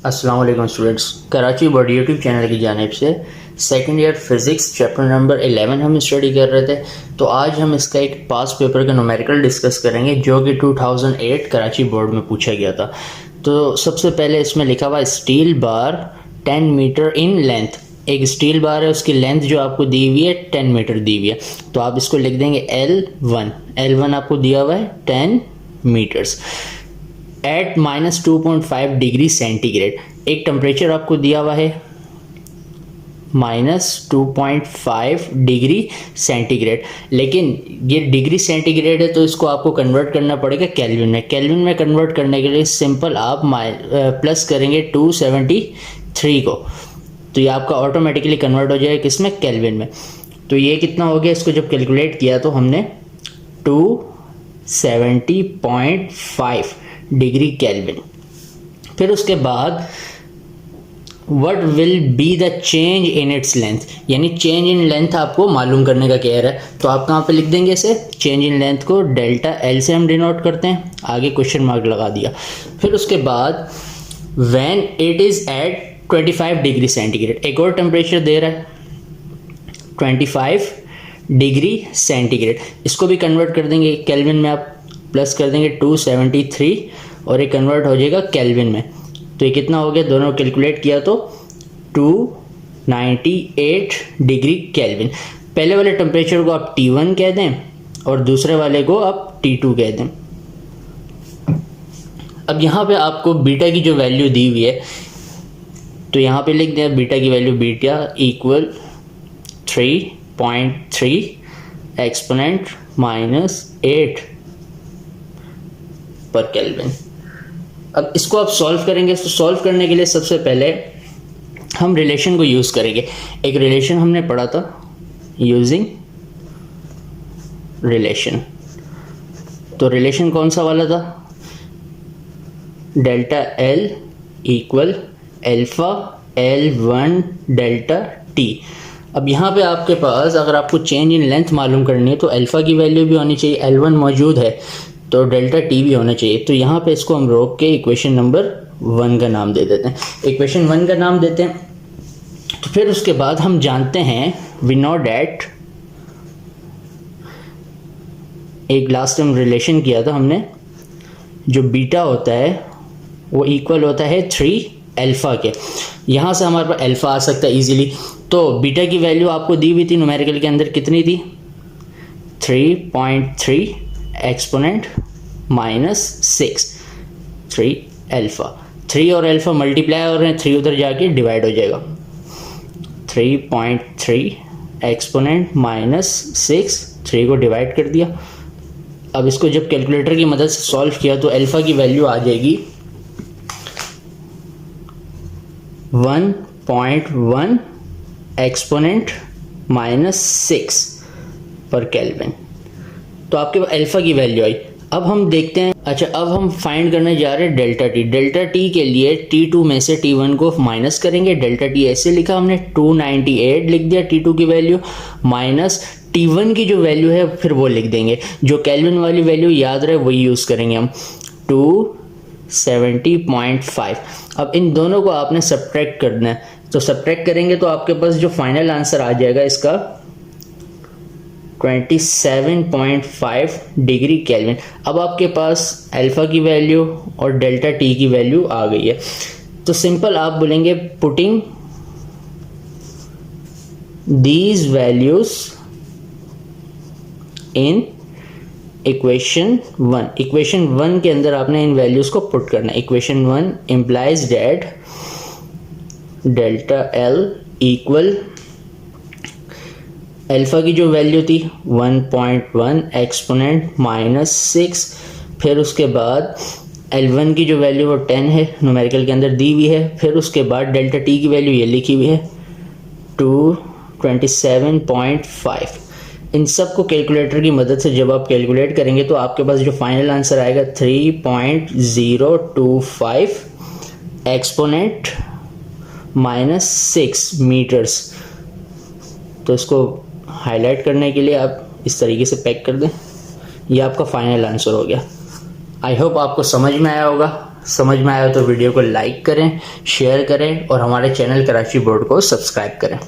अस्सलाम वालेकुम students, Karachi board YouTube channel की जानिब से second year physics chapter number 11 हम स्टडी कर रहे थे। तो आज हम इसका एक पास पेपर का न्यूमेरिकल डिस्कस करेंगे जो कि 2008 कराची बोर्ड में पूछा गया था। तो सबसे पहले इसमें लिखा हुआ steel bar 10 metre in length. एक स्टील बार है, उसकी लेंथ जो आपको दी हुई है 10 मीटर दी हुई है, तो आप इसको लिख देंगे L1 आपको दिया हुआ है 10 मीटर्स एट -2.5 डिग्री सेंटीग्रेड। एक टेम्परेचर आपको दिया हुआ है -2.5 डिग्री सेंटीग्रेड, लेकिन ये डिग्री सेंटीग्रेड है तो इसको आपको कन्वर्ट करना पड़ेगा केल्विन में। केल्विन में कन्वर्ट करने के लिए सिंपल आप प्लस करेंगे 273 को, तो ये आपका ऑटोमेटिकली कन्वर्ट हो जाएगा किसमें, केल्विन में। तो ये कितना हो गया, इसको जब कैलकुलेट किया तो हमने 270.5 डिग्री केल्विन। फिर उसके बाद what will be the change in its length, यानी चेंज इन लेंथ आपको मालूम करने का कह रहा है। तो आप कहाँ पे लिख देंगे इसे, चेंज इन लेंथ को डेल्टा एल से हम डिनोट करते हैं, आगे क्वेश्चन मार्क लगा दिया। फिर उसके बाद when it is at 25 degree centigrade, एक और टेम्परेचर दे रहा है 25 डिग्री सेंटीग्रेड, इसको भी कन्वर्ट कर देंगे केल्विन में, आप प्लस कर देंगे 273 और ये कन्वर्ट हो जाएगा केल्विन में। तो ये कितना हो गया, दोनों कैलकुलेट किया तो 298 डिग्री केल्विन। पहले वाले टेम्परेचर को आप T1 कह दें और दूसरे वाले को आप T2 कह दें। अब यहाँ पे आपको बीटा की जो वैल्यू दी हुई है, तो यहाँ पे लिख दें बीटा की वैल्यू, बीटा इक्वल 3.3 एक्सपोनेंट -8 पर केल्विन। अब इसको आप सॉल्व करेंगे, तो सॉल्व करने के लिए सबसे पहले हम रिलेशन को यूज़ करेंगे। एक रिलेशन हमने पढ़ा था, यूजिंग रिलेशन। तो रिलेशन कौन सा वाला था, delta L equal alpha L1 delta T. अब यहाँ पे आपके पास अगर आपको चेंज इन लेंथ मालूम करनी है तो अल्फा की वैल्यू भी होनी चाहिए, L1 मौजूद है तो डेल्टा टी भी होना चाहिए। तो यहाँ पे इसको हम रोक के इक्वेशन नंबर 1 का नाम दे देते हैं, इक्वेशन 1 का नाम देते हैं। तो फिर उसके बाद हम जानते हैं, वी नो डैट, एक लास्ट टाइम रिलेशन किया था हमने, जो बीटा होता है वो इक्वल होता है 3 अल्फा के। यहाँ से हमारे पास अल्फा आ सकता है इजीली। तो बीटा की वैल्यू आपको दी हुई थी न्यूमेरिकल के अंदर, कितनी थी, 3.3 एक्सपोनेंट -6, 3 अल्फा। 3 और अल्फा मल्टीप्लाई हो रहे हैं, 3 उधर जाके डिवाइड हो जाएगा, 3.3 एक्सपोनेंट -6, 3 को डिवाइड कर दिया। अब इसको जब कैलकुलेटर की मदद से सॉल्व किया तो अल्फा की वैल्यू आ जाएगी 1.1 एक्सपोनेंट -6 पर केल्विन। तो आपके पास अल्फा की वैल्यू आई। अब हम देखते हैं, अच्छा अब हम फाइंड करने जा रहे हैं डेल्टा टी। डेल्टा टी के लिए T2 में से T1 को माइनस करेंगे। डेल्टा टी ऐसे लिखा हमने, 298 लिख दिया T2 की वैल्यू, माइनस T1 की जो वैल्यू है फिर वो लिख देंगे, जो केल्विन वाली वैल्यू याद रहे वही यूज़ करेंगे हम, 270.5। अब इन दोनों को आपने सब्ट्रैक्ट करना है, तो सब्ट्रैक्ट करेंगे तो आपके पास जो फाइनल आंसर आ जाएगा इसका 27.5 डिग्री केल्विन। अब आपके पास अल्फा की वैल्यू और डेल्टा टी की वैल्यू आ गई है। तो सिंपल आप बोलेंगे putting these values in equation 1। Equation 1 के अंदर आपने इन वैल्यूज को पुट करना है। Equation 1 implies that delta L equal, alpha की जो वैल्यू थी 1.1 एक्सपोनेंट -6, फिर उसके बाद L1 की जो वैल्यू वो 10 है, न्यूमेरिकल के अंदर दी हुई है। फिर उसके बाद डेल्टा टी की वैल्यू ये लिखी हुई है 227.5। इन सब को कैलकुलेटर की मदद से जब आप कैलकुलेट करेंगे तो आपके पास जो फाइनल आंसर आएगा 3.025 एक्सपोनेंट -6 मीटर्स। तो इसको हाईलाइट करने के लिए आप इस तरीके से पैक कर दें, ये आपका फाइनल आंसर हो गया। आई होप आपको समझ में आया होगा। समझ में आया तो वीडियो को लाइक करें, शेयर करें और हमारे चैनल कराची बोर्ड को सब्सक्राइब करें।